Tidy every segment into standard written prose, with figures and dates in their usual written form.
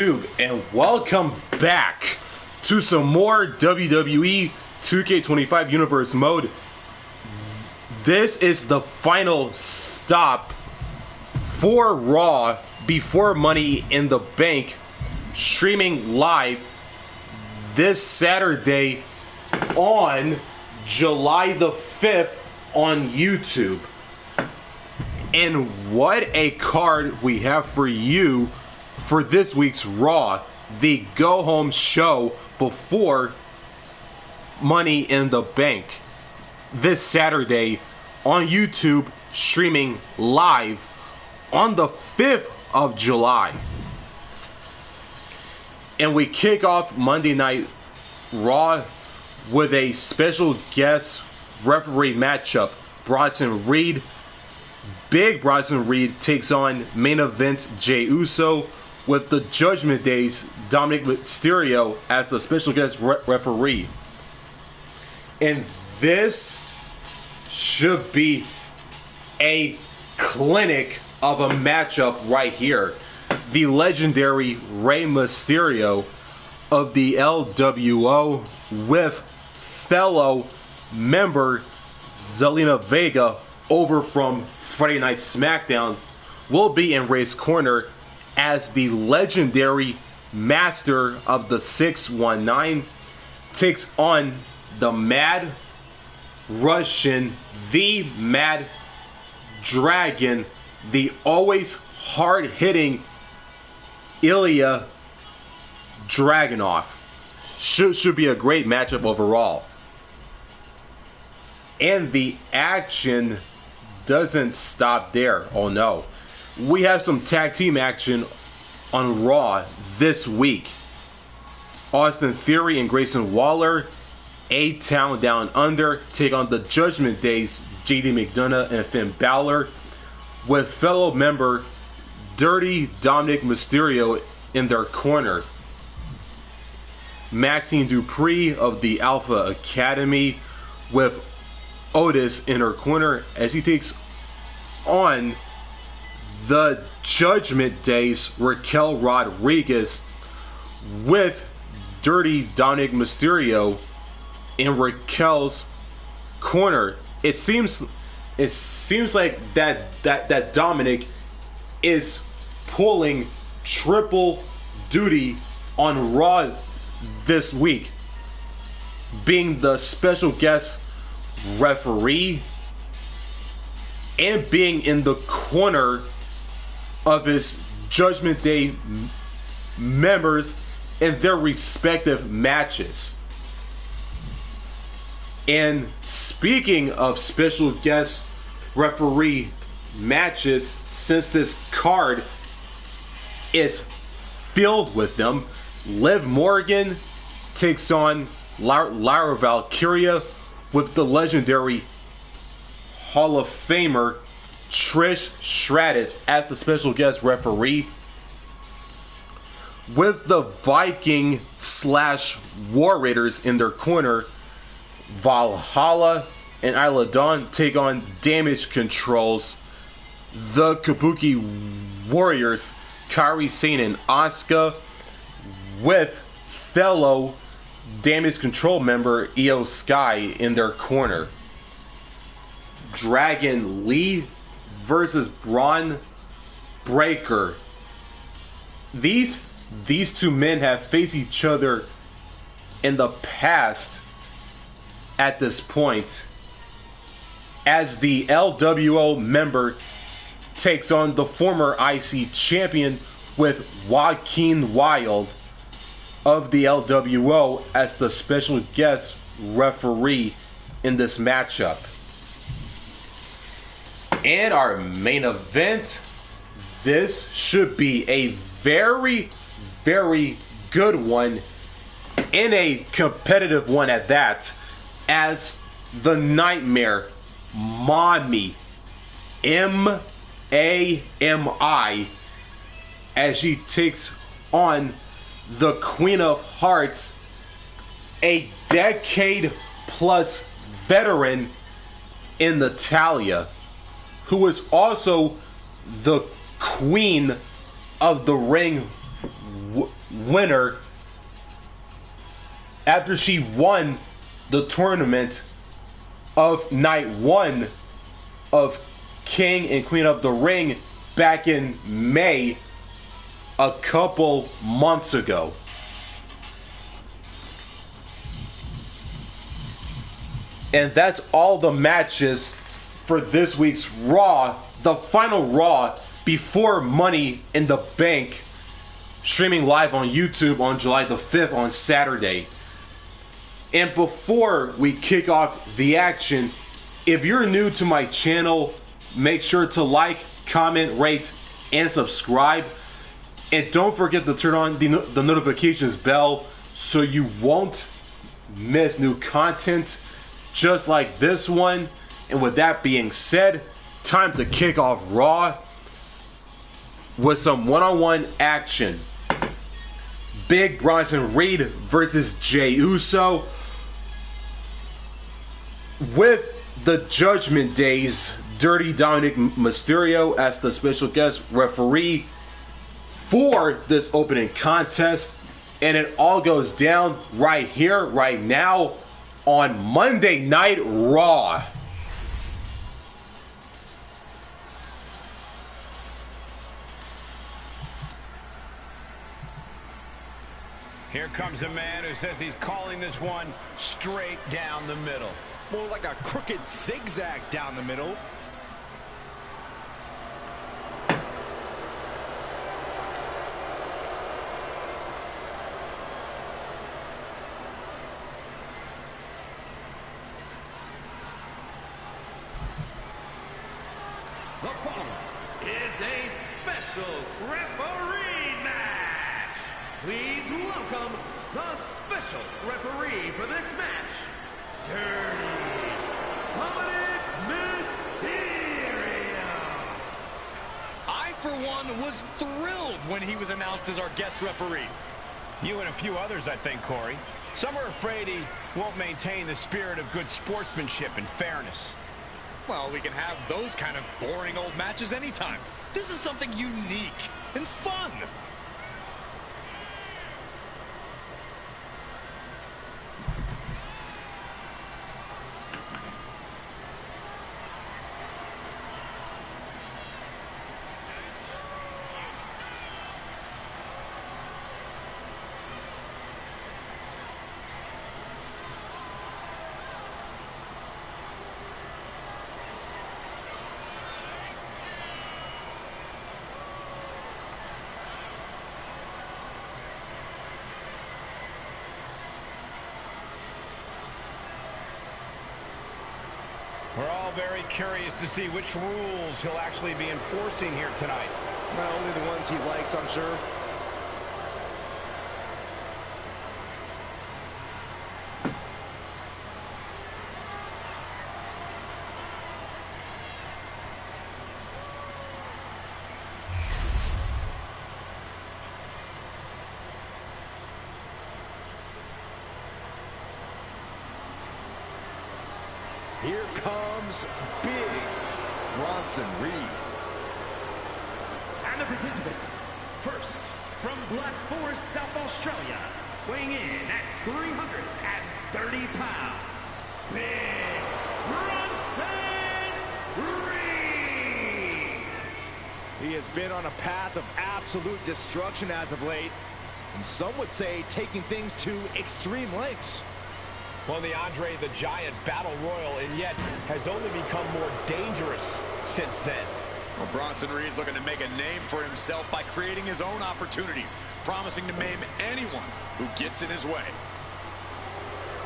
And welcome back to some more WWE 2K25 Universe mode. This is the final stop for Raw before Money in the Bank, streaming live this Saturday on July the 5th on YouTube. And what a card we have for you for this week's Raw, the go-home show before Money in the Bank. This Saturday on YouTube, streaming live on the 5th of July. And we kick off Monday Night Raw with a special guest referee matchup. Bronson Reed, Big Bronson Reed takes on main event Jey Uso, with the Judgment Day's Dominik Mysterio as the special guest referee. And this should be a clinic of a matchup right here. The legendary Rey Mysterio of the LWO with fellow member Zelina Vega over from Friday Night SmackDown will be in Rey's corner as the legendary master of the 619 takes on the Mad Russian, the Mad Dragon, the always hard-hitting Ilja Dragunov. Should be a great matchup overall. And the action doesn't stop there. Oh no. We have some tag team action on Raw this week. Austin Theory and Grayson Waller, A-Town Down Under, take on the Judgment Day's JD McDonough and Finn Balor, with fellow member Dirty Dominik Mysterio in their corner. Maxine Dupree of the Alpha Academy with Otis in her corner as he takes on the Judgment Day's Raquel Rodriguez, with Dirty Dominik Mysterio in Raquel's corner. It seems like that Dominik is pulling triple duty on Raw this week, being the special guest referee and being in the corner of his Judgment Day members in their respective matches. And speaking of special guest referee matches, since this card is filled with them, Liv Morgan takes on Lyra Valkyria with the legendary Hall of Famer Trish Stratus as the special guest referee, with the Viking / War Raiders in their corner. Valhalla and Isla Dawn take on Damage Control's the Kabuki Warriors, Kairi Sane and Asuka, with fellow Damage Control member Io Sky in their corner. Dragon Lee versus Bron Breakker. These two men have faced each other in the past at this point, as the LWO member takes on the former IC champion with Joaquin Wilde of the LWO as the special guest referee in this matchup. And our main event, this should be a very, very good one, and a competitive one at that, as the Nightmare Mommy, M-A-M-I, as she takes on the Queen of Hearts, a decade plus veteran in Natalya, who is also the Queen of the Ring winner after she won the tournament of night 1 of King and Queen of the Ring back in May a couple months ago. And that's all the matches for this week's Raw, the final Raw before Money in the Bank, streaming live on YouTube on July the 5th on Saturday. And before we kick off the action, if you're new to my channel, make sure to like, comment, rate, and subscribe. And don't forget to turn on the notifications bell so you won't miss new content just like this one. And with that being said, time to kick off Raw with some one-on-one action. Big Bronson Reed versus Jey Uso, with the Judgment Day's Dirty Dominik Mysterio as the special guest referee for this opening contest. And it all goes down right here, right now, on Monday Night Raw. Here comes a man who says he's calling this one straight down the middle. More like a crooked zigzag down the middle. The following is a special referee match. Please welcome the special referee for this match, Dirty Dominik Mysterio. I, for one, was thrilled when he was announced as our guest referee. You and a few others, I think, Corey. Some are afraid he won't maintain the spirit of good sportsmanship and fairness. Well, we can have those kind of boring old matches anytime. This is something unique and fun. We're all very curious to see which rules he'll actually be enforcing here tonight. Well, only the ones he likes, I'm sure. Here comes big Bronson Reed. And the participants, first from Black Forest, South Australia, weighing in at 330 pounds, Big Bronson Reed. He has been on a path of absolute destruction as of late, and some would say taking things to extreme lengths. Well, the Andre the Giant Battle Royal, and yet has only become more dangerous since then. Well, Bronson Reed's looking to make a name for himself by creating his own opportunities, promising to maim anyone who gets in his way.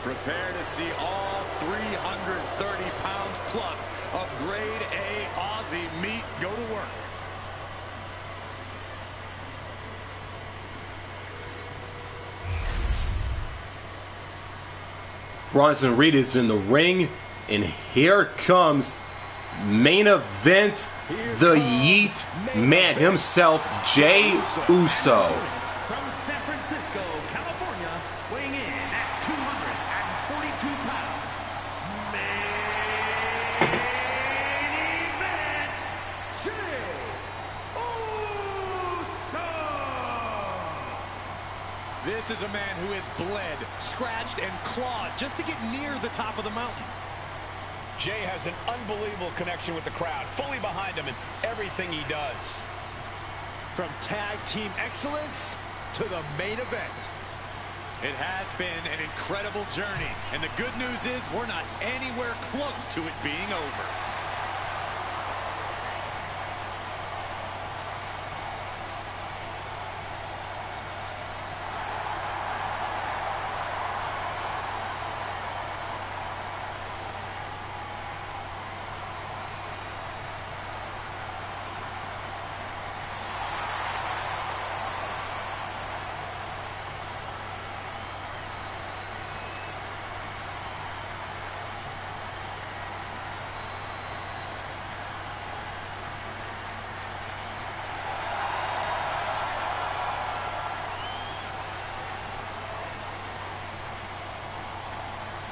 Prepare to see all 330 pounds plus of grade A Aussie meat go to work. Bronson Reed is in the ring, and here comes main event, the Yeet Man himself, Jey Uso. From San Francisco, California, weighing in at 242 pounds, main event, Jey Uso. This is a man who has bled, scratched, and clawed just to get near the top of the mountain. Jey has an unbelievable connection with the crowd, fully behind him in everything he does. From tag team excellence to the main event. It has been an incredible journey, and the good news is we're not anywhere close to it being over.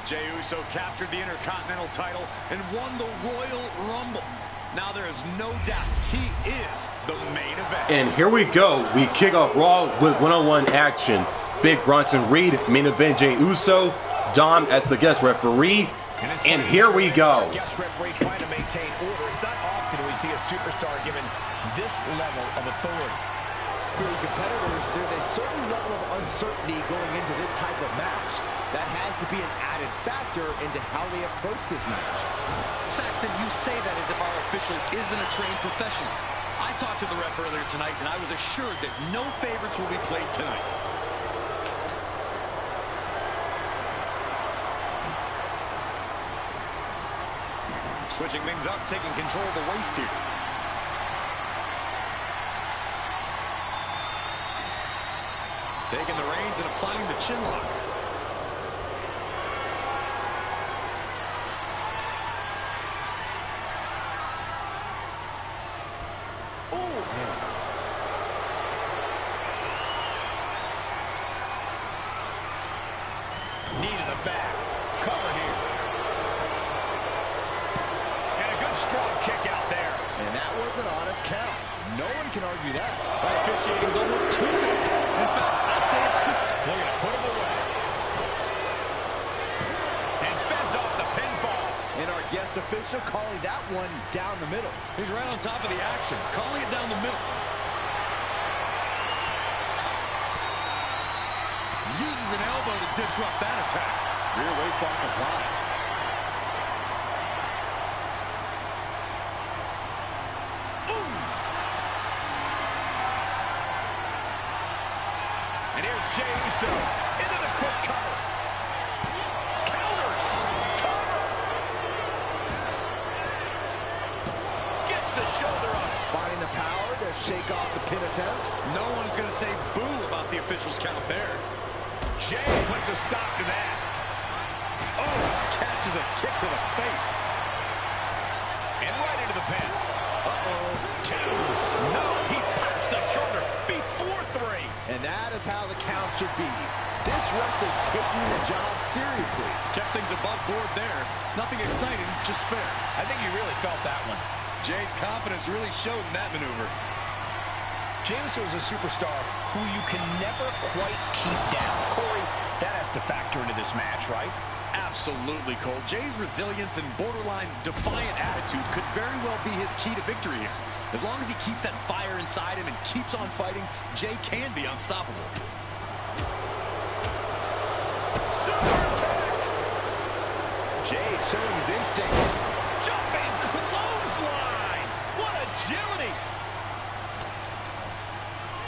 Jey Uso captured the Intercontinental title and won the Royal Rumble. Now there is no doubt he is the main event. And here we go. We kick off Raw with one-on-one action. Big Bronson Reed, main event Jey Uso, Dom as the guest referee. And here we go. Guest referee trying to maintain order. It's not often we see a superstar given this level of authority. For the competitors, there's a certain level of uncertainty going into this type of match. That has to be an added factor into how they approach this match. Saxton, you say that as if our official isn't a trained professional. I talked to the ref earlier tonight, and I was assured that no favorites will be played tonight. Switching things up, taking control of the waist here. Taking the reins and applying the chin lock. Knee to the back. Cover here. And a good strong kick out there. And that was an honest count. No one can argue that. That officiating is almost too good. In fact, I'd say it's suspicious. We're going to put him away. And fends off the pinfall. And our guest official calling that one down the middle. He's right on top of the action, calling it down the middle. Uses an elbow to disrupt that attack. Rear waistlock applied. And here's Jey Uso into the quick cover. Counters. Cover. Gets the shoulder up. Finding the power to shake off the pin attempt. No one's going to say boo about the official's count there. Jey puts a stop to that. Oh, catches a kick to the face. And right into the pin. Uh-oh. 2. No, he pops the shoulder before 3. And that is how the count should be. This ref is taking the job seriously. Kept things above board there. Nothing exciting, just fair. I think he really felt that one. Jey's confidence really showed in that maneuver. Jey Uso is a superstar who you can never quite keep down. Corey, that has to factor into this match, right? Absolutely, Cole. Jey's resilience and borderline defiant attitude could very well be his key to victory here. As long as he keeps that fire inside him and keeps on fighting, Jey can be unstoppable. Super kick! Jey showing his instincts. Jumping clothesline! What agility!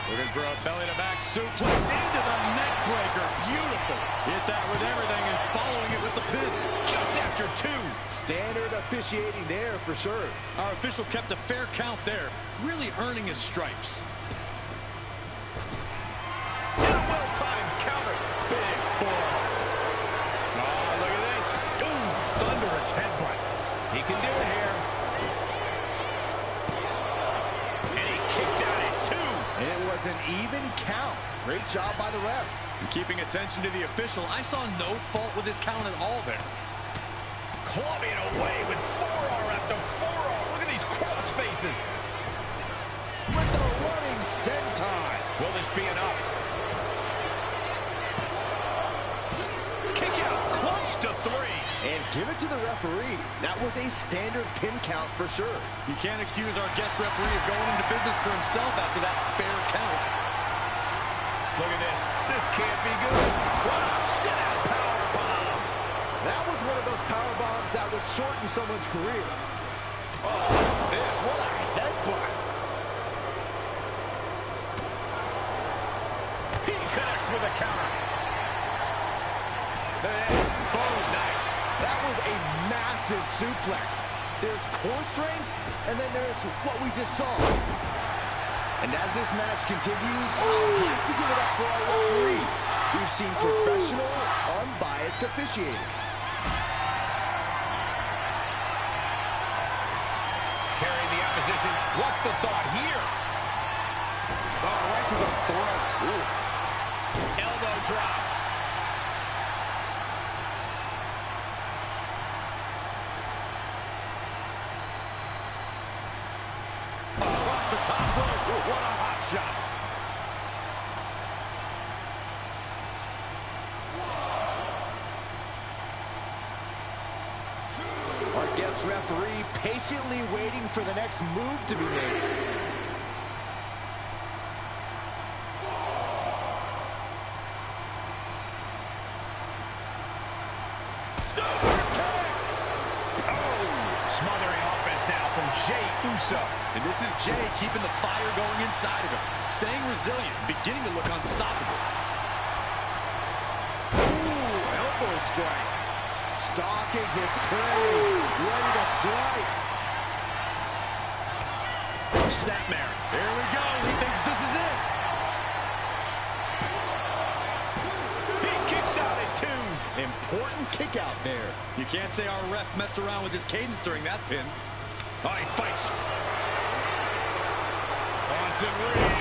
Looking for a belly-to-back suplex into the neck breaker. Beautiful. Hit that with everything and following it with the pin. Just after 2. Standard officiating there for sure. Our official kept a fair count there, really earning his stripes. And a well-timed counter. Big forearm. Oh, look at this. Ooh, thunderous headbutt. He can do it here. And he kicks out at 2. And it was an even count. Great job by the ref. And keeping attention to the official, I saw no fault with his count at all there. Clubbing away with forearm after forearm. Look at these cross faces. With the running senton. Will this be enough? reached a 3. And give it to the referee. That was a standard pin count for sure. You can't accuse our guest referee of going into business for himself after that fair count. Look at this. This can't be good. Wow, sit-out powerbomb. That was one of those power bombs that would shorten someone's career. Oh, this, what a headbutt. He connects with a counter. This, boom, nice. That was a massive suplex. There's core strength, and then there's what we just saw. And as this match continues, I'll have to give it up for our referee. We've seen professional, unbiased officiating. Carrying the opposition. What's the thought here? Oh, right to the throat. Ooh. Elbow drop. Oh, off the top rope. Ooh, what a hot shot. Our guest referee patiently waiting for the next move to be made. Super kick. Oh, smothering offense now from Jey Uso. And this is Jey keeping the fire going inside of him, staying resilient, beginning to look unstoppable. Ooh, elbow strike. Stalking his prey, ready to strike. Snapmare. There we go. He thinks this is it. He kicks out at 2. Important kick out there. You can't say our ref messed around with his cadence during that pin. Oh, he fights. Bronson Reed.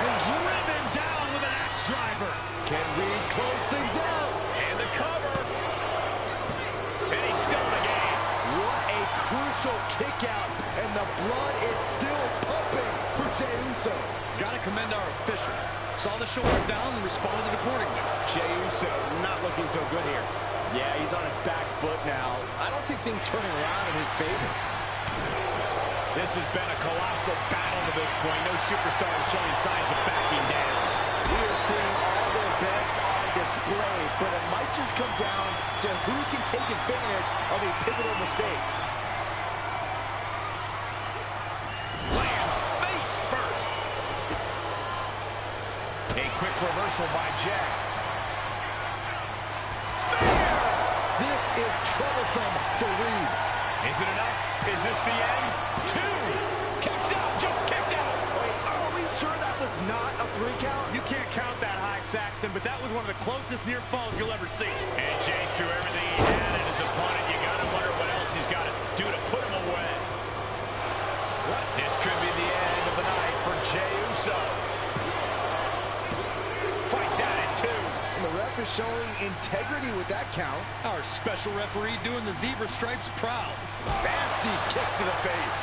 And driven down with an axe driver. Can Reed close things out? And the cover. And he's still in the game. What a crucial kick out, and the blood is still pumping for Jey Uso. Got to commend our official. Saw the shoulders down and responded accordingly. Jey Uso not looking so good here. Yeah, he's on his back foot now. I don't see things turning around in his favor. This has been a colossal battle to this point. No superstar is showing signs of backing down. We are seeing all their best on display, but it might just come down to who can take advantage of a pivotal mistake. Lands face first. A quick reversal by Jey. Spear! This is troublesome for Reed. Is it enough? Is this the end? 2. Kicks out. Just kicked out. Wait, are we sure that was not a 3 count? You can't count that high, Saxton, but that was one of the closest near falls you'll ever see. And Jey threw everything he had at his opponent. You got to wonder what else he's got to do to put him away. This could be the end of the night for Jey Uso. Fights out at 2. And the ref is showing integrity with that count. Our special referee doing the zebra stripes proud. Nasty kick to the face.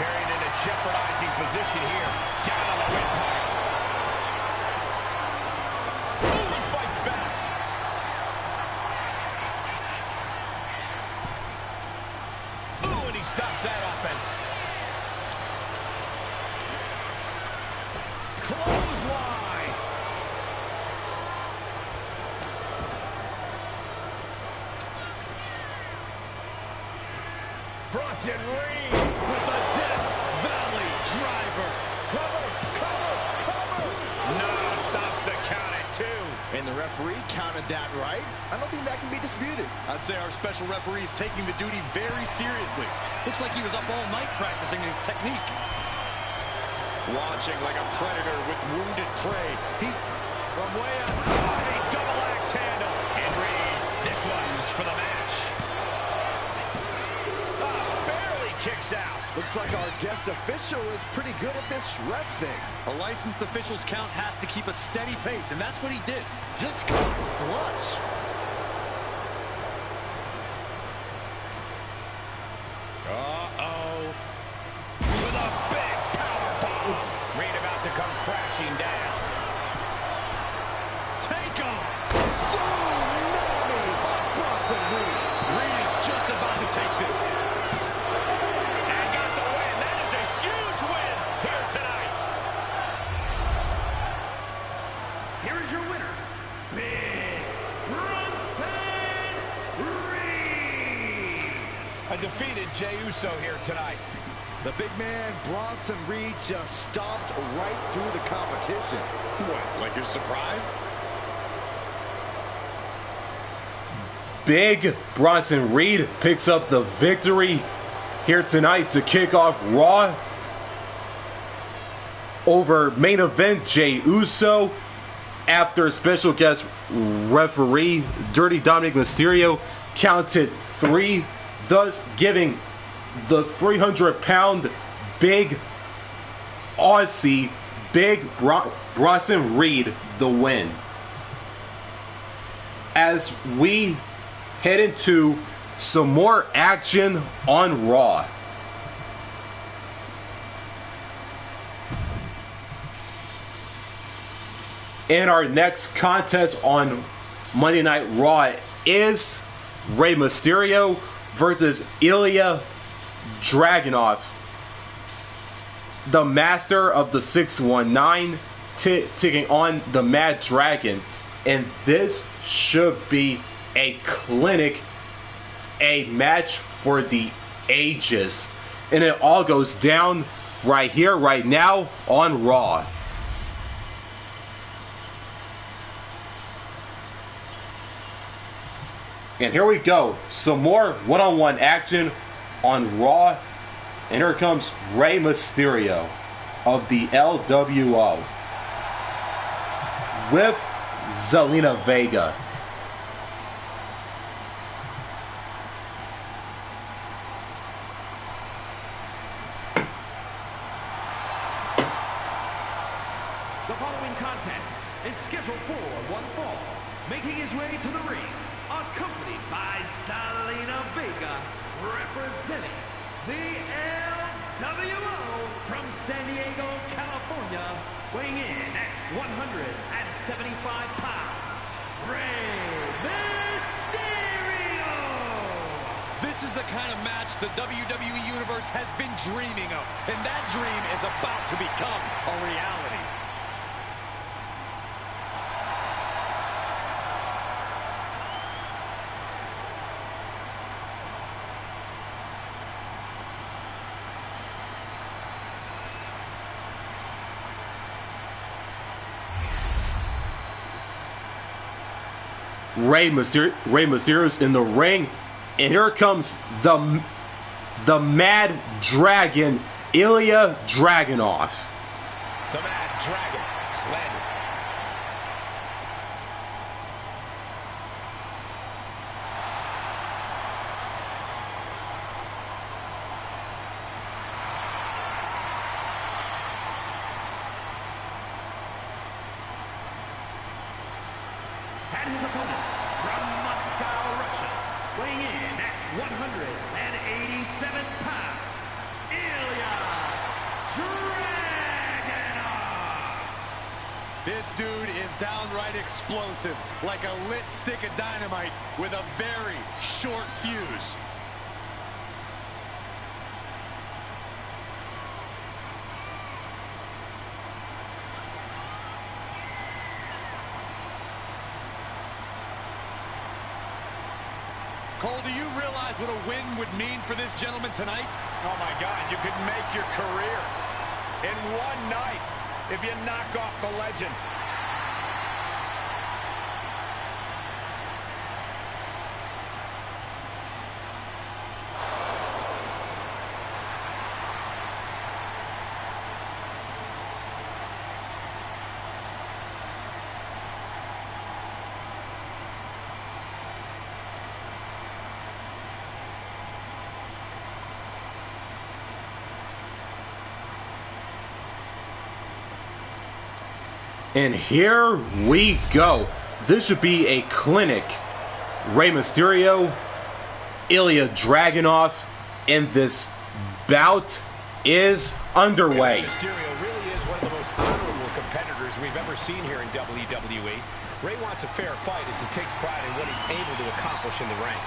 Carrying in a jeopardizing position here. Down on the windpipe. Ooh, he fights back. Ooh, and he stops that offense. Clothesline. Bronson Reed with a Death Valley driver. Cover, cover, cover. No, stops the count at 2. And the referee counted that right. I don't think that can be disputed. I'd say our special referee is taking the duty very seriously. Looks like he was up all night practicing his technique. Watching like a predator with wounded prey. He's From way up high, a double axe handle. And Reed, this one's for the match. Barely kicks out. Looks like our guest official is pretty good at this ref thing. a licensed official's count has to keep a steady pace, and that's what he did. Just got flush. Uh-oh. With a big power bomb. Reed about to come crashing down. Take Tsunami by Bronson Reed. Reed is just about to take this. And got the win. That is a huge win here tonight. Here is your winner, Big Bronson Reed. A defeated Jey Uso here tonight. The big man, Bronson Reed, just stomped right through the competition. What, like you're surprised? Big Bronson Reed picks up the victory here tonight to kick off Raw over main event Jey Uso after special guest referee Dirty Dominik Mysterio counted 3, thus giving the 300-pound big Aussie Big Bronson Reed the win. As we head into some more action on Raw. And our next contest on Monday Night Raw is Rey Mysterio versus Ilja Dragunov, the master of the 619, taking on the Mad Dragon. And this should be a clinic, a match for the ages. And it all goes down right here, right now on Raw. And here we go. Some more one-on-one action on Raw. And here comes Rey Mysterio of the LWO with Zelina Vega. The following contest is scheduled for one fall. Making his way to the ring, accompanied by Zelina Vega, representing the LWO from San Diego, California, weighing in at 175 pounds, Rey Mysterio! This is the kind of match the WWE Universe has been dreaming of, and that dream is about to become a reality. Rey Mysterio's in the ring, and here comes the Mad Dragon, Ilja Dragunov. The Mad Dragon is landed. And his opponent from Moscow, Russia, weighing in at 187 pounds, Ilja Dragunov. This dude is downright explosive, like a lit stick of dynamite with a very short fuse. Cole, do you realize what a win would mean for this gentleman tonight? Oh my God, you could make your career in one night if you knock off the legend. And here we go. This should be a clinic. Rey Mysterio, Ilja Dragunov, and this bout is underway. Mysterio really is one of the most honorable competitors we've ever seen here in WWE. Rey wants a fair fight as he takes pride in what he's able to accomplish in the ring.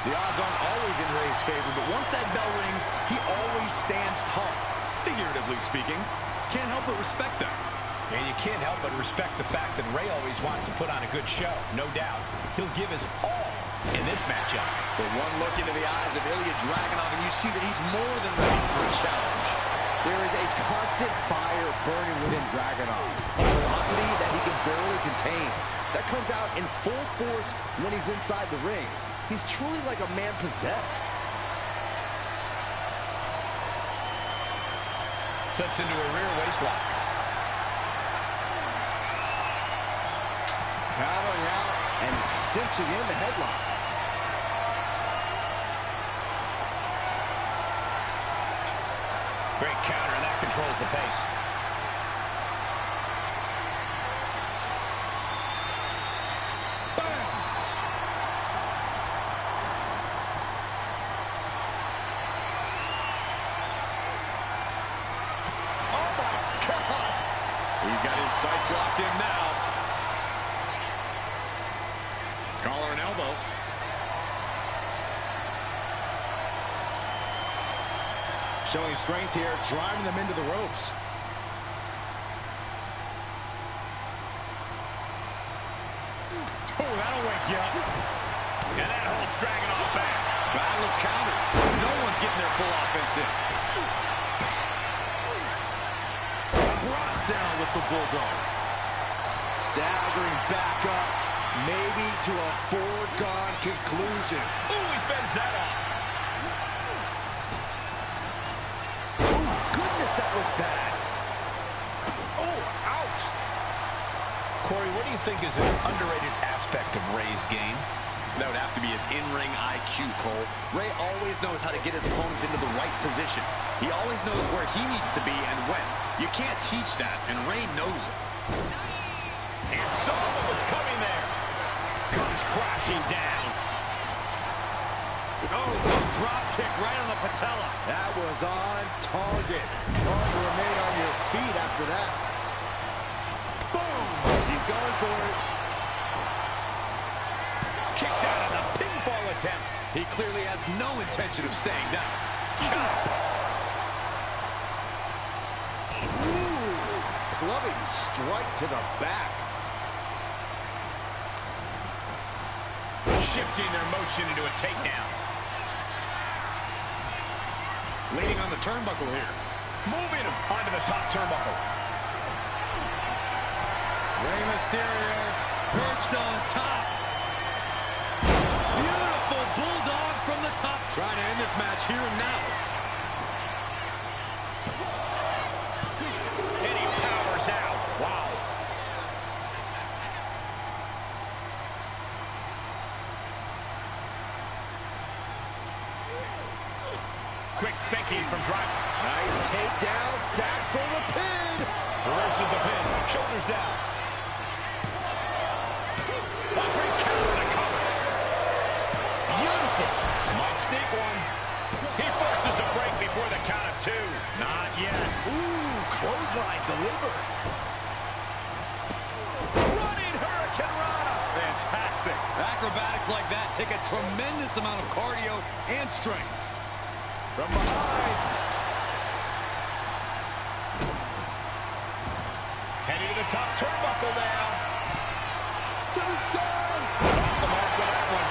The odds aren't always in Rey's favor, but once that bell rings, he always stands tall. Figuratively speaking, can't help but respect that. And you can't help but respect the fact that Rey always wants to put on a good show. No doubt, he'll give his all in this matchup. But one look into the eyes of Ilja Dragunov, and you see that he's more than ready for a challenge. There is a constant fire burning within Dragunov. A velocity that he can barely contain. That comes out in full force when he's inside the ring. He's truly like a man possessed. Slips into a rear waistlock. Countering out and cinching in the headlock. Great counter, and that controls the pace. Bam! Oh my God! He's got his sights locked in now. Collar and elbow. Showing strength here, driving them into the ropes. Oh, that'll wake you up. And that holds Dragunov back. Battle of counters. No one's getting their full offense in. Brought down with the Bulldog. Staggering back up, maybe to a foregone conclusion. Ooh, he fends that off. Goodness, that looked bad. Oh, ouch. Corey, what do you think is an underrated aspect of Rey's game? That would have to be his in-ring IQ, Cole. Rey always knows how to get his opponents into the right position. He always knows where he needs to be and when. You can't teach that, and Rey knows it. And saw what was coming there. Comes crashing down. Oh, the drop kick right on the patella. That was on target. Hard to remain on your feet after that. Boom! He's going for it. Kicks out on the pinfall attempt. He clearly has no intention of staying down. Chop. Ooh, clubbing strike to the back. Shifting their motion into a takedown. Leaning on the turnbuckle here. Moving him onto the top turnbuckle. Rey Mysterio perched on top. Beautiful bulldog from the top. Trying to end this match here and now. And he powers out. Wow. Quick thinking from Dragunov. Nice takedown, stacked for the pin. Reverses the pin. Shoulders down. A great counter to cover. Beautiful. Might sneak one. He forces a break before the count of two. Not yet. Ooh, clothesline delivered. Running Hurricane Rana. Fantastic. Acrobatics like that take a tremendous amount of cardio and strength. From behind. Heading to the top turnbuckle now. To the sky. Off the mark with that one.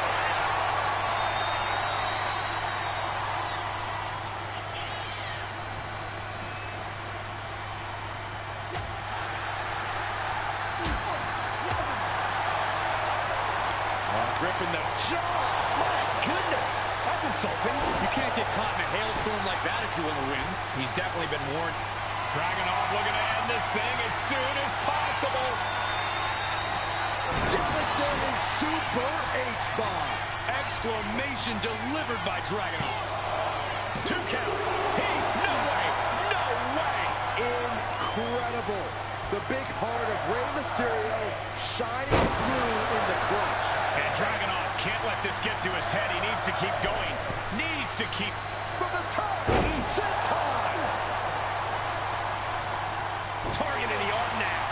Gripping the jaw. My goodness, that's insulting. You can't get caught in a hailstorm like that if you want to win. He's definitely been warned. Dragunov looking to end this thing as soon as possible. Devastating super H-bomb. Exclamation delivered by Dragunov. 2 count. No way. No way. Incredible. The big heart of Rey Mysterio shining through in the clutch. And Dragunov can't let this get to his head. He needs to keep going. Needs to keep. From the top, senton. Targeting the arm now.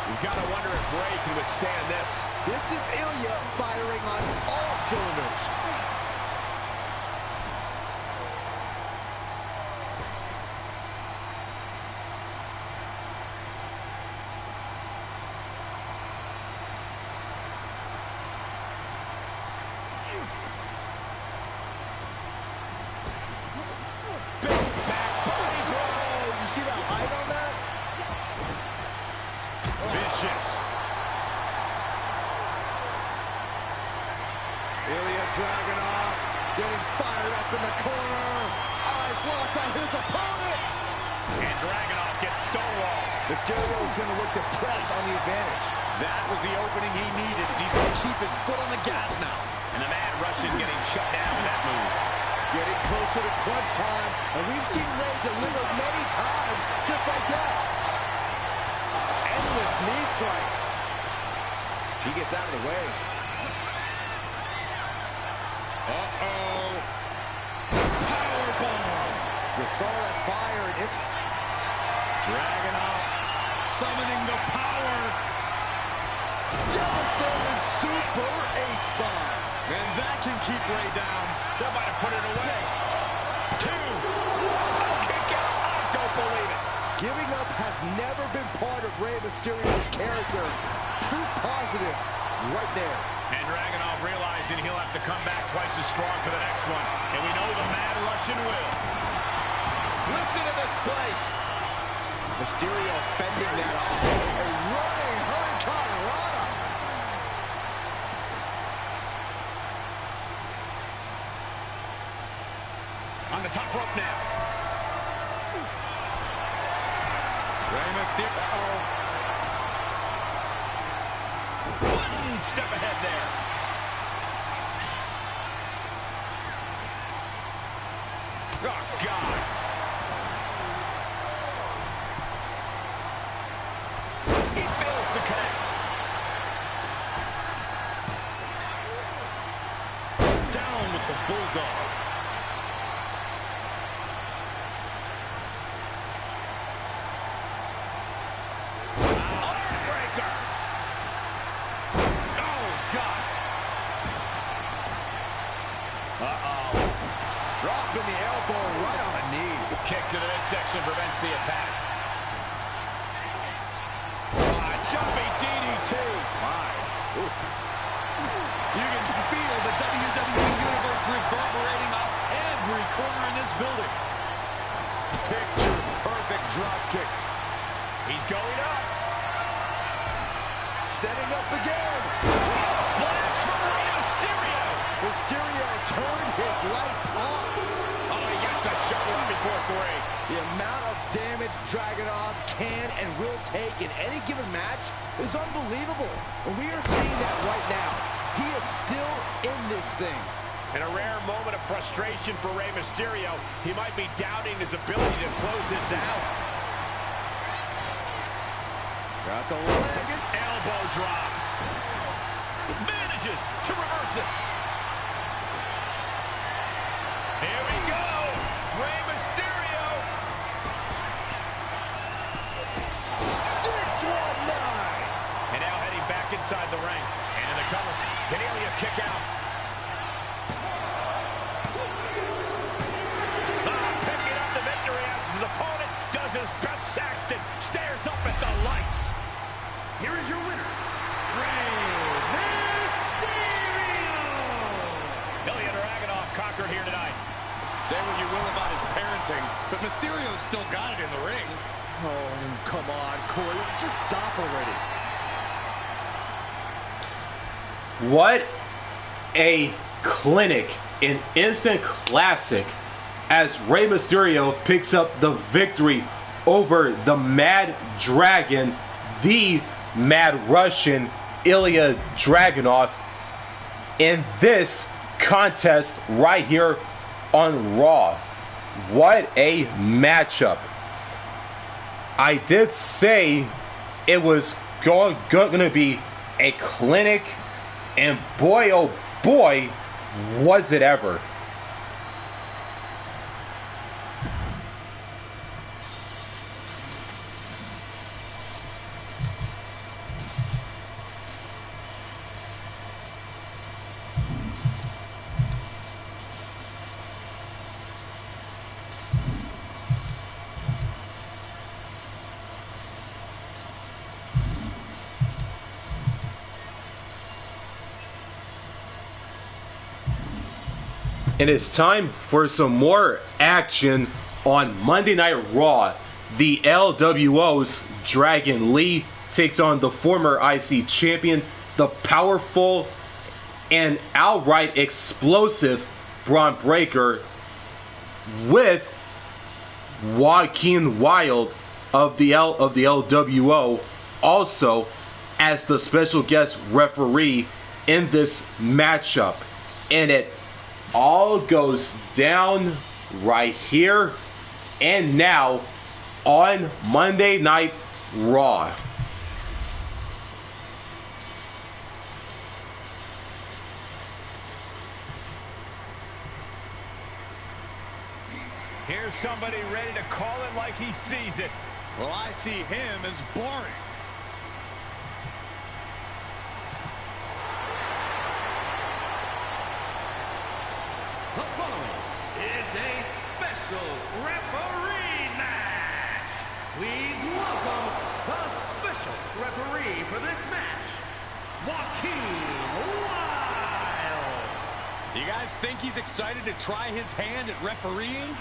You've got to wonder if Rey can withstand this. This is Ilja firing on all cylinders. Ilja Dragunov getting fired up in the corner. Eyes locked on his opponent. And Dragunov gets stonewalled. Mysterio is going to look to press on the advantage. That was the opening he needed. He's going to keep his foot on the gas now. And the Mad Russian getting shut down with that move. Getting closer to crunch time. And we've seen Rey deliver many times just like that. Just endless knee strikes. He gets out of the way. Uh-oh. Powerbomb. You saw that fire and it. Dragunov summoning the power. Devastating super H-bomb. And that can keep Rey down. That might have put it away. 2. A kick out. I don't believe it. Giving up has never been part of Rey Mysterio's character. Proof positive right there. And Dragunov realizing he'll have to come back twice as strong for the next one. And we know the Mad Russian will. Listen to this place. Mysterio fending that off. A running hurricanrana. On the top rope now. Rey Mysterio. One step ahead there. Oh, God. He fails to connect. Down with the Bulldog. Breakker. Oh, God. Uh-oh. Dropping the elbow right on the knee. Kick to the midsection prevents the attack. Jumping DDT. My. Ooh. You can feel the WWE Universe reverberating off every corner in this building. Picture perfect drop kick. He's going up. Setting up again. Splash from Rey Mysterio. Mysterio turned his lights off. Oh, he gets the shovel up before 3. The amount of damage Dragunov can and will take in any given match is unbelievable. And we are seeing that right now. He is still in this thing. In a rare moment of frustration for Rey Mysterio, he might be doubting his ability to close this out. Got the leg and Elbow drop. Manages to reverse it. Here we go. Rey Mysterio. 619. And now heading back inside the ring. And in the cover. Can Ilja kick out? Picking up the victory as his opponent does his best. Saxton stares up at the lights. Here is your winner, Rey Mysterio! Ilja Dragunov conquered here tonight. Say what you will about his parenting, but Mysterio's still got it in the ring. Oh, come on, Corey. Just stop already. What a clinic, an instant classic, as Rey Mysterio picks up the victory over the Mad Dragon, the Mad Russian, Ilja Dragunov, in this contest right here on Raw. What a matchup. I did say it was going to be a clinic, and boy, oh boy, was it ever. And it's time for some more action on Monday Night Raw. The LWO's Dragon Lee takes on the former IC champion, the powerful and outright explosive Bron Breakker, with Joaquin Wilde of the LWO also as the special guest referee in this matchup. And it all goes down right here and now on Monday Night Raw. Here's somebody ready to call it like he sees it. Well, I see him as boring. The following is a special referee match. Please welcome the special referee for this match, Joaquin Wilde. You guys think he's excited to try his hand at refereeing?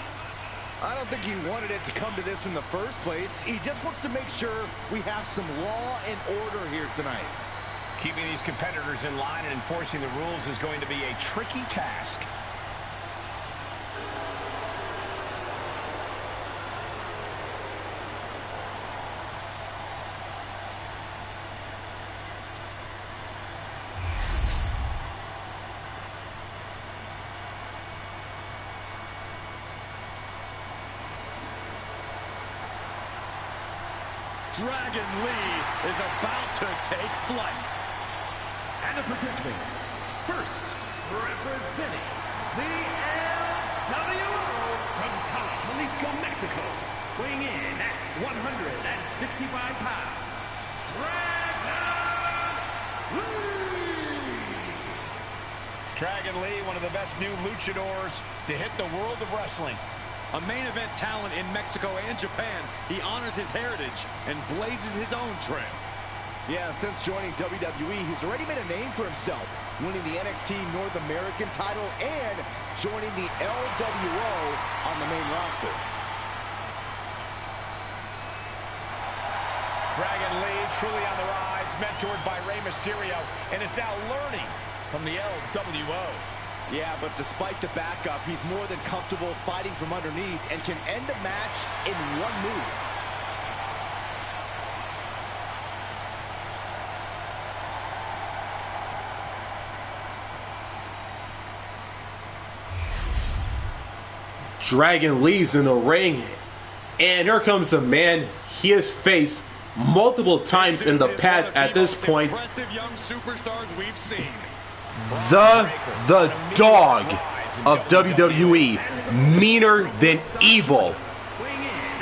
I don't think he wanted it to come to this in the first place. He just wants to make sure we have some law and order here tonight. Keeping these competitors in line and enforcing the rules is going to be a tricky task. Dragon Lee is about to take flight. And the participants, first representing the LWO from Jalisco, Mexico, weighing in at 165 pounds, Dragon Lee. Dragon Lee, one of the best new luchadors to hit the world of wrestling. A main event talent in Mexico and Japan, he honors his heritage and blazes his own trail. Yeah, since joining WWE, he's already made a name for himself, winning the NXT North American title and joining the LWO on the main roster. Dragon Lee truly on the rise, mentored by Rey Mysterio, and is now learning from the LWO. Yeah, but despite the backup, he's more than comfortable fighting from underneath and can end a match in one move. Dragon Lee's in the ring, and here comes a man he has faced multiple times in the past at this point. Impressive young superstars we've seen. The dog of WWE, meaner than evil,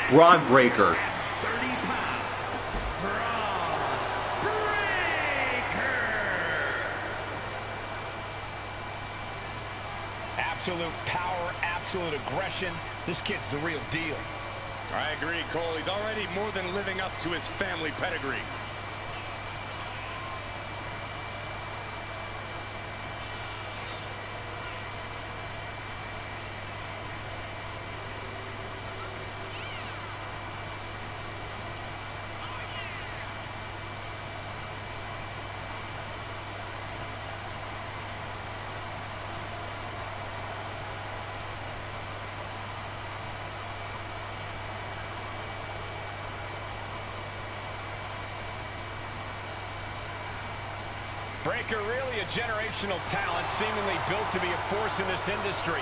Bron Breakker. 30 pounds, Bron Breakker. Absolute power, absolute aggression. This kid's the real deal. I agree, Cole. He's already more than living up to his family pedigree. Breakker, really a generational talent, seemingly built to be a force in this industry.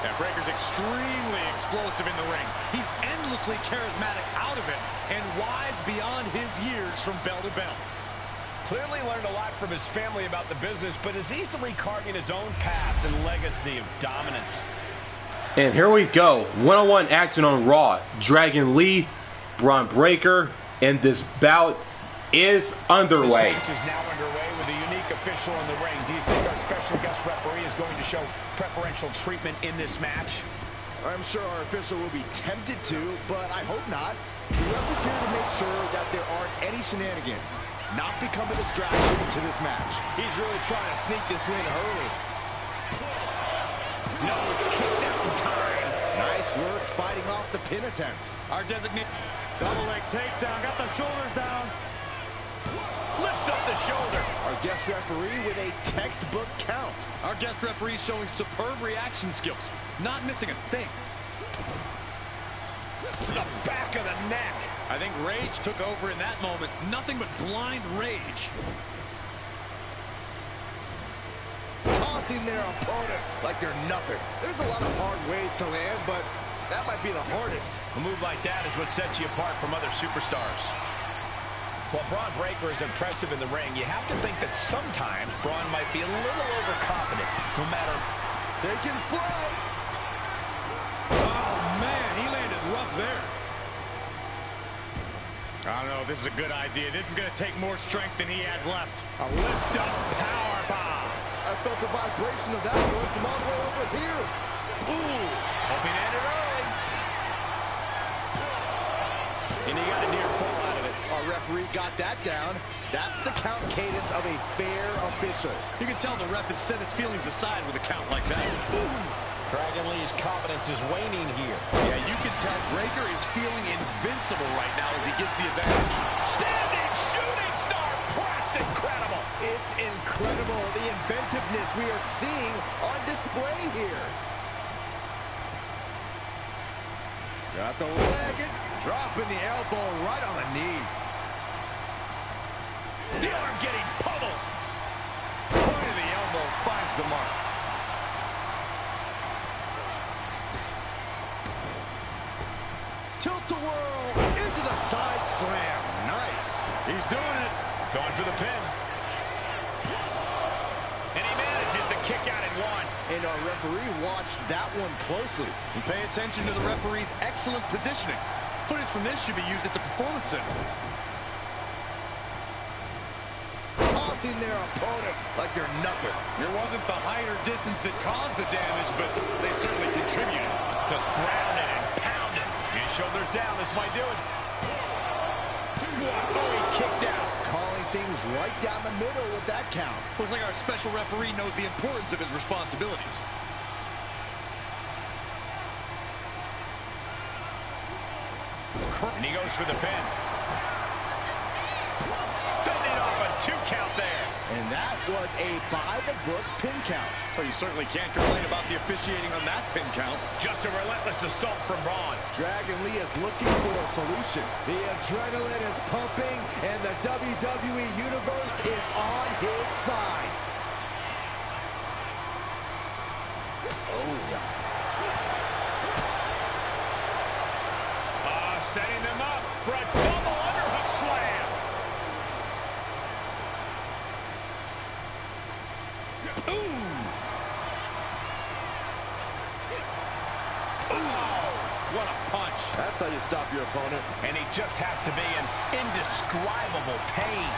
Yeah, Breakker's extremely explosive in the ring. He's endlessly charismatic out of it and wise beyond his years from bell to bell. Clearly learned a lot from his family about the business, but is easily carving his own path and legacy of dominance. And here we go, one-on-one action on Raw. Dragon Lee, Bron Breakker, and this bout is underway. This match is now underway with a unique official in the ring. Do you think our special guest referee is going to show preferential treatment in this match? I'm sure our official will be tempted to, but I hope not. The ref is here to make sure that there aren't any shenanigans, not become a distraction to this match. He's really trying to sneak this win early. No, kicks out in time. Nice work fighting off the pin attempt. Our designated Double leg takedown. Got the shoulders down. Lifts up the shoulder. Our guest referee with a textbook count. Our guest referee showing superb reaction skills, not missing a thing. to the back of the neck. I think rage took over in that moment. Nothing but blind rage. Tossing their opponent like they're nothing. There's a lot of hard ways to land, but that might be the hardest. A move like that is what sets you apart from other superstars. While Bron Breakker is impressive in the ring, you have to think that sometimes Bron might be a little overconfident, no matter... Taking flight. Oh, man, he landed rough there. I don't know if this is a good idea. This is going to take more strength than he has left. A lift-up power bomb. I felt the vibration of that one from all the way over here. Ooh, hoping to end it early. And he got a near fall out of it. Our referee got that down. That's the count cadence of a fair official. You can tell the ref has set his feelings aside with a count like that. Dragon Lee's confidence is waning here. Yeah, you can tell Breakker is feeling invincible right now as he gets the advantage. Standing shooting star press, incredible. It's incredible, the inventiveness we are seeing on display here. Got the leg and dropping the elbow right on the knee. The arm getting pummeled. Point of the elbow finds the mark. Tilt-a-whirl into the side slam. Nice. He's doing it. Going for the pin. And he manages to kick out at one. And our referee watched that one closely. And pay attention to the referee's excellent positioning. Footage from this should be used at the Performance Center. Tossing their opponent like they're nothing. It wasn't the height or distance that caused the damage, but they certainly contributed. Just grounded and pounded. And shoulders down. This might do it. Oh, he kicked out. Calling things right down the middle with that count. Looks like our special referee knows the importance of his responsibilities. And he goes for the pin. Fending off a 2 count there. And that was a by-the-book pin count. Well, you certainly can't complain about the officiating on that pin count. Just a relentless assault from Bron. Dragon Lee is looking for a solution. The adrenaline is pumping, and the WWE Universe is on his side. Setting them up for a double underhook slam. Ooh. What a punch. That's how you stop your opponent. And he just has to be in indescribable pain.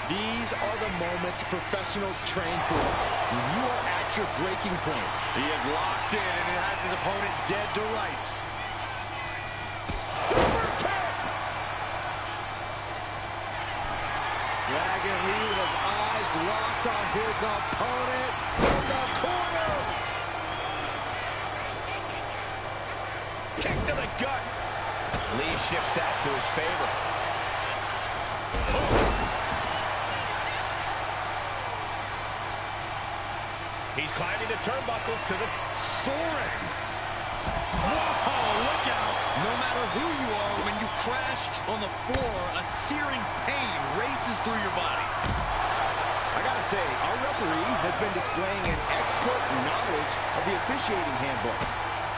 These are the moments professionals train for. When you are at your breaking point. He is locked in and has his opponent dead to rights. Super kick! Dragon Lee with his eyes locked on his opponent from the corner. Kick to the gut. Lee shifts that to his favor. He's climbing the turnbuckles to the Soaring. Whoa, look out. No matter who you are, when you crash on the floor, a searing pain races through your body. I gotta say, our referee has been displaying an expert knowledge of the officiating handbook.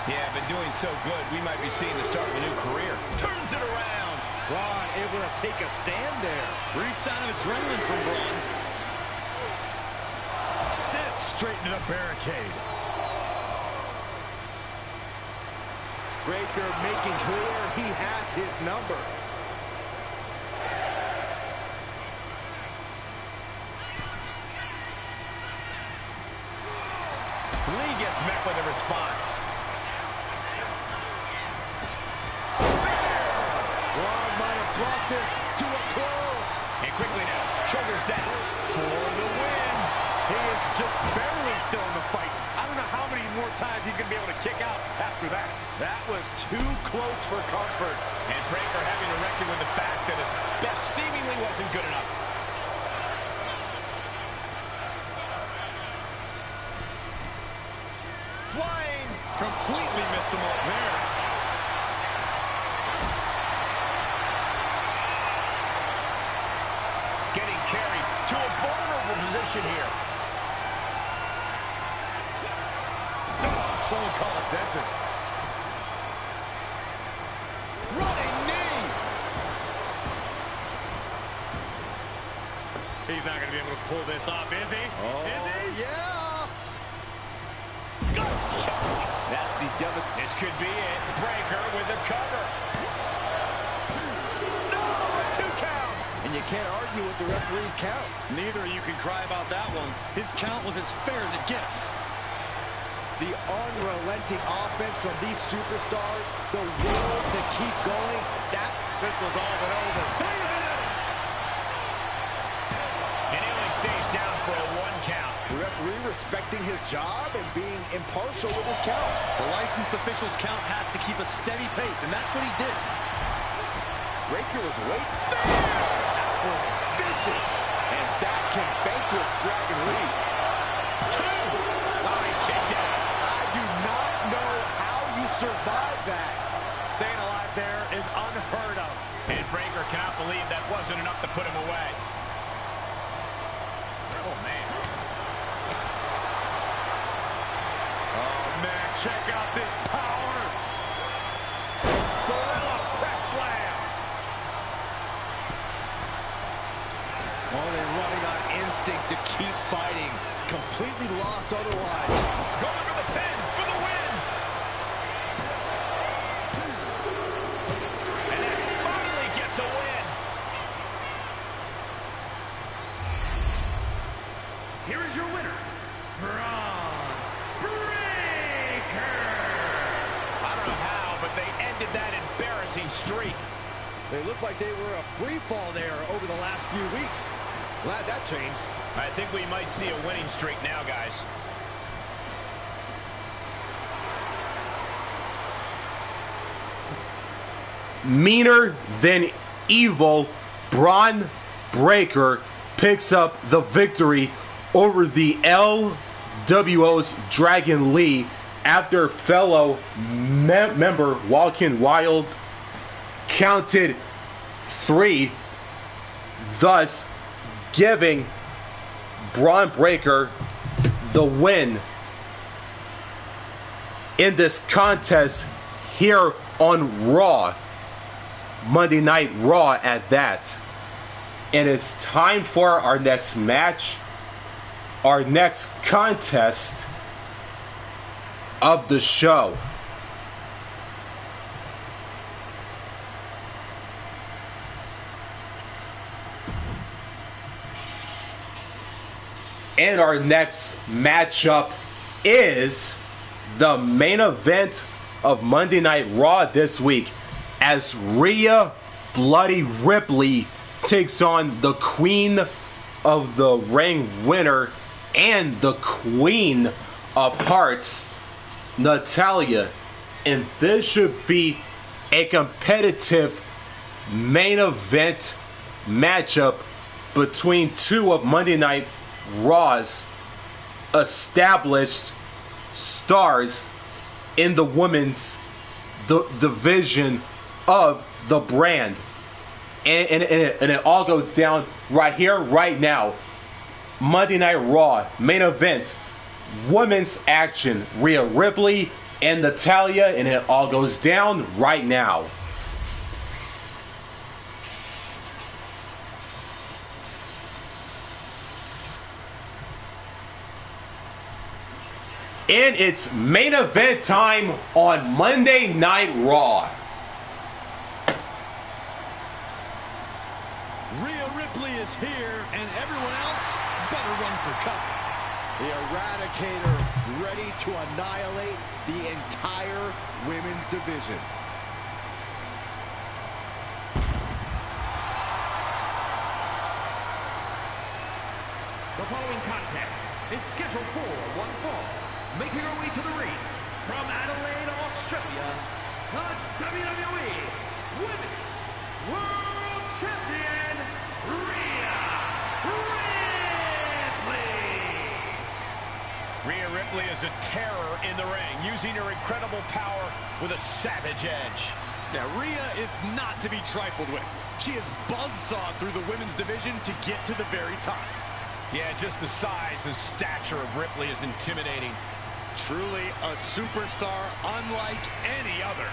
Yeah, been doing so good, we might be seeing the start of a new career. Turns it around. Bron able to take a stand there. Brief sign of adrenaline from Bron. Sent straight into the barricade. Breakker making clear he has his number. Lee gets met with a response. Bron might have brought this to a close. And quickly now, shoulders down for the win. He is just barely still in the fight. I don't know how many more times he's going to be able to kick out after that. That was too close for comfort. And Breakker having to reckon with the fact that his best seemingly wasn't good enough. Flying. Completely missed the mark there. Getting carried to a vulnerable position here. Someone call a dentist. Running knee. He's not going to be able to pull this off, is he? Oh, is he? yeah. That's the double. This could be it. Breakker with the cover. No, a 2 count. And you can't argue with the referee's count. Neither you can cry about that one. His count was as fair as it gets. The unrelenting offense from these superstars, the will to keep going, This was all but over. And he only stays down for a 1 count. the referee respecting his job and being impartial with his count. The licensed official's count has to keep a steady pace, and that's what he did. Breakker was waiting. That was vicious. And that can vanquish Dragon Lee. Oh, he kicked out. I do not know how you survive that. Staying alive there is unheard of. And Breakker cannot believe that wasn't enough to put him away. Oh, man. Oh, man, check out this power. Gorilla press slam. Only running on instinct to keep fighting. Completely lost otherwise. Going for the pin for the win. And then finally gets a win. Here is your winner, Bron Breakker. I don't know how, but they ended that embarrassing streak. They looked like they were a free fall there over the last few weeks. Glad that changed. I think we might see a winning streak now, guys. Meaner than evil, Bron Breakker picks up the victory over the LWO's Dragon Lee after fellow member Joaquin Wilde counted 3, thus giving Bron Breakker the win in this contest here on Raw, Monday Night Raw at that. And it's time for our next match, our next contest of the show. And our next matchup is the main event of Monday Night Raw this week, as Rhea Bloody Ripley takes on the Queen of the Ring winner and the Queen of Hearts, Natalya. And this should be a competitive main event matchup between two of Monday Night Raw's established stars in the women's division of the brand. And it all goes down right here, right now. Monday Night Raw, main event, women's action, Rhea Ripley and Natalya, and it all goes down right now. And it's main event time on Monday Night Raw. Rhea Ripley is here, and everyone else better run for cover. The Eradicator ready to annihilate the entire women's division. The following contest is scheduled for one fall. Making her way to the ring from Adelaide, Australia, the WWE Women's World Champion, Rhea Ripley. Rhea Ripley is a terror in the ring, using her incredible power with a savage edge. Yeah, Rhea is not to be trifled with. She is buzzsawed through the women's division to get to the very top. Yeah, just the size and stature of Ripley is intimidating. Truly a superstar unlike any other.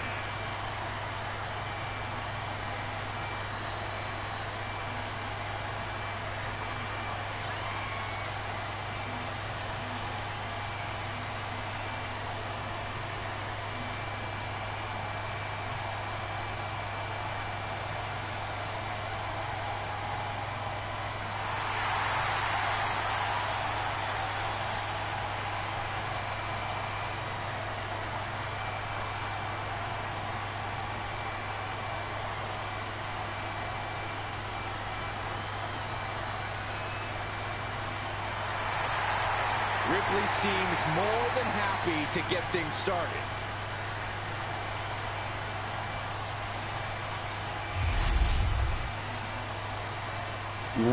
Ripley seems more than happy to get things started.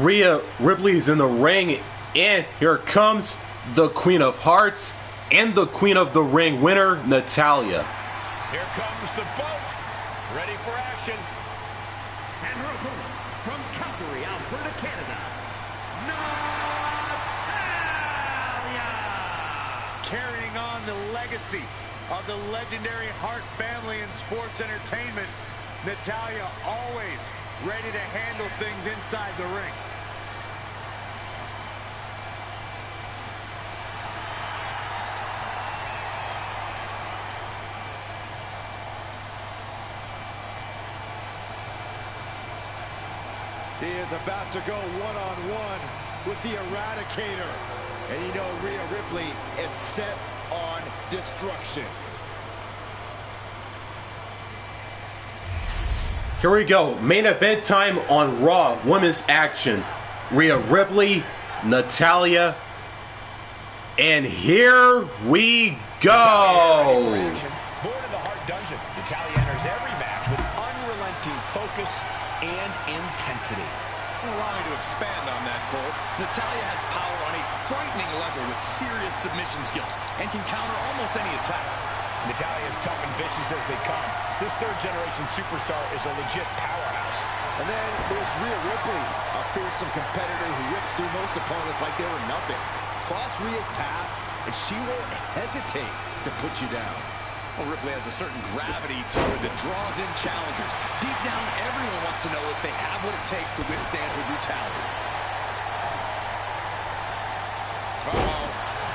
Rhea Ripley is in the ring, and here comes the Queen of Hearts and the Queen of the Ring winner, Natalya. Here comes the boat, ready for action. And her opponent from Calgary, Alberta, Canada, Natalya. Carrying on the legacy of the legendary Hart family in sports entertainment, Natalya always ready to handle things inside the ring. She is about to go one-on-one with the Eradicator. And you know Rhea Ripley is set on destruction. Here we go, main event time on Raw Women's Action. Rhea Ripley, Natalya, and here we go. Born in the Hart Dungeon, Natalya enters every match with unrelenting focus and intensity. Allow me to expand on that, Cole. Natalya has power on a frightening level with serious submission skills and can counter almost any attack. Natalya is tough and vicious as they come. This third-generation superstar is a legit powerhouse. And then there's Rhea Ripley, a fearsome competitor who rips through most opponents like they were nothing. Cross Rhea's path, and she won't hesitate to put you down. Well, Ripley has a certain gravity to her that draws in challengers. Deep down, everyone wants to know if they have what it takes to withstand her brutality. Uh-oh.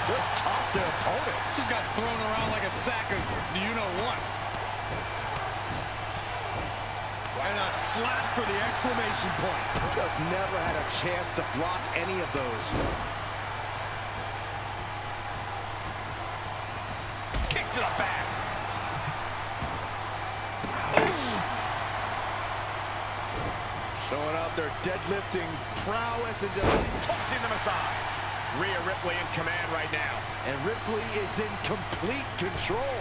Just tops their opponent. Just got thrown around like a sack of you-know-what. And a slap for the exclamation point. Just never had a chance to block any of those. Kick to the back. Showing off their deadlifting prowess and just Tossing them aside. Rhea Ripley in command right now. And Ripley is in complete control.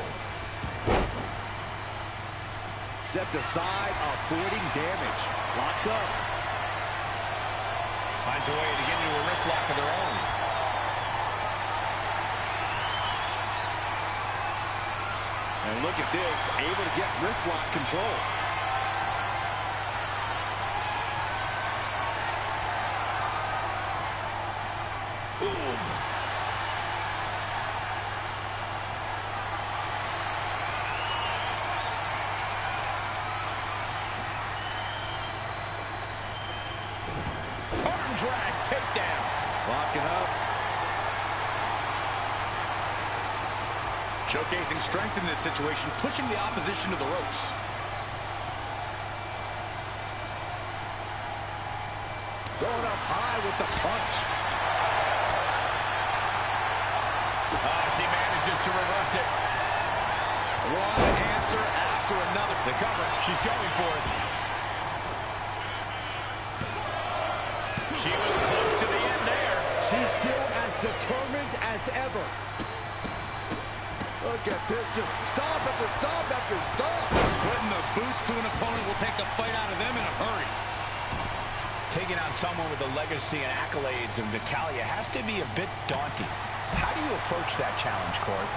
Stepped aside, avoiding damage. Locks up. Finds a way to get into a wrist lock of their own. And look at this, able to get wrist lock control. Arm drag takedown. Locking up. Showcasing strength in this situation, pushing the opposition to the ropes. Going up high with the punch. She manages to reverse it. One answer after another. The cover. She's going for it. She was close to the end there. She's still as determined as ever. Look at this, just stop after stop after stop. Putting the boots to an opponent will take the fight out of them in a hurry. Taking on someone with the legacy and accolades of Natalya has to be a bit daunting. How do you approach that challenge, Corey?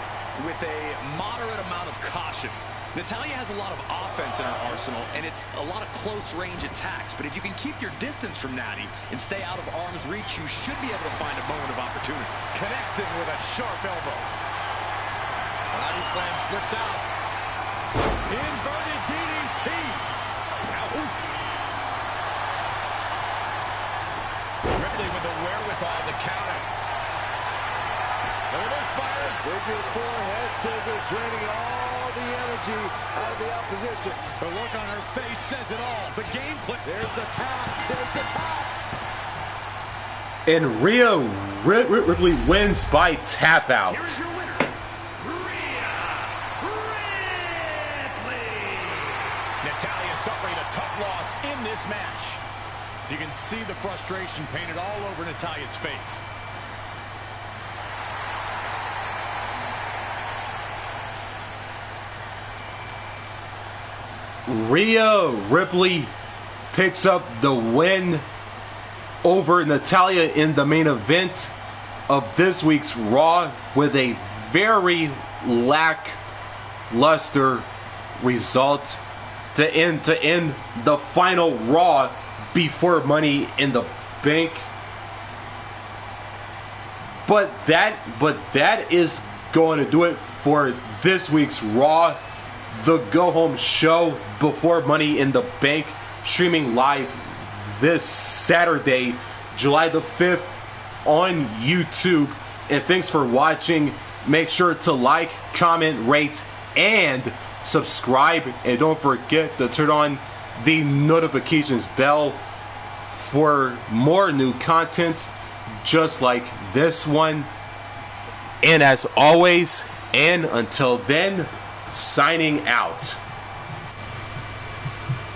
With a moderate amount of caution. Natalya has a lot of offense in her arsenal, and it's a lot of close-range attacks. But if you can keep your distance from Natty and stay out of arm's reach, you should be able to find a moment of opportunity. Connected with a sharp elbow. Body slam slipped out. Inverted DDT. Ouch. Ripley with the wherewithal to counter. Look at this fire. Figure four head scissor, draining all the energy out of the opposition. The look on her face says it all. The game plan. There's the tap. There's the tap. And Rhea Ripley wins by tap out. Here's your winner, Rhea Ripley. Natalya suffering a tough loss in this match. You can see the frustration painted all over Natalya's face. Rhea Ripley picks up the win over Natalya in the main event of this week's Raw with a very lackluster result to end the final Raw before Money in the Bank. But that is going to do it for this week's Raw, the go-home show before Money in the Bank, streaming live this Saturday, July the 5th on YouTube. And thanks for watching. Make sure to like, comment, rate, and subscribe. And don't forget to turn on the notifications bell for more new content just like this one. And as always, and until then, signing out.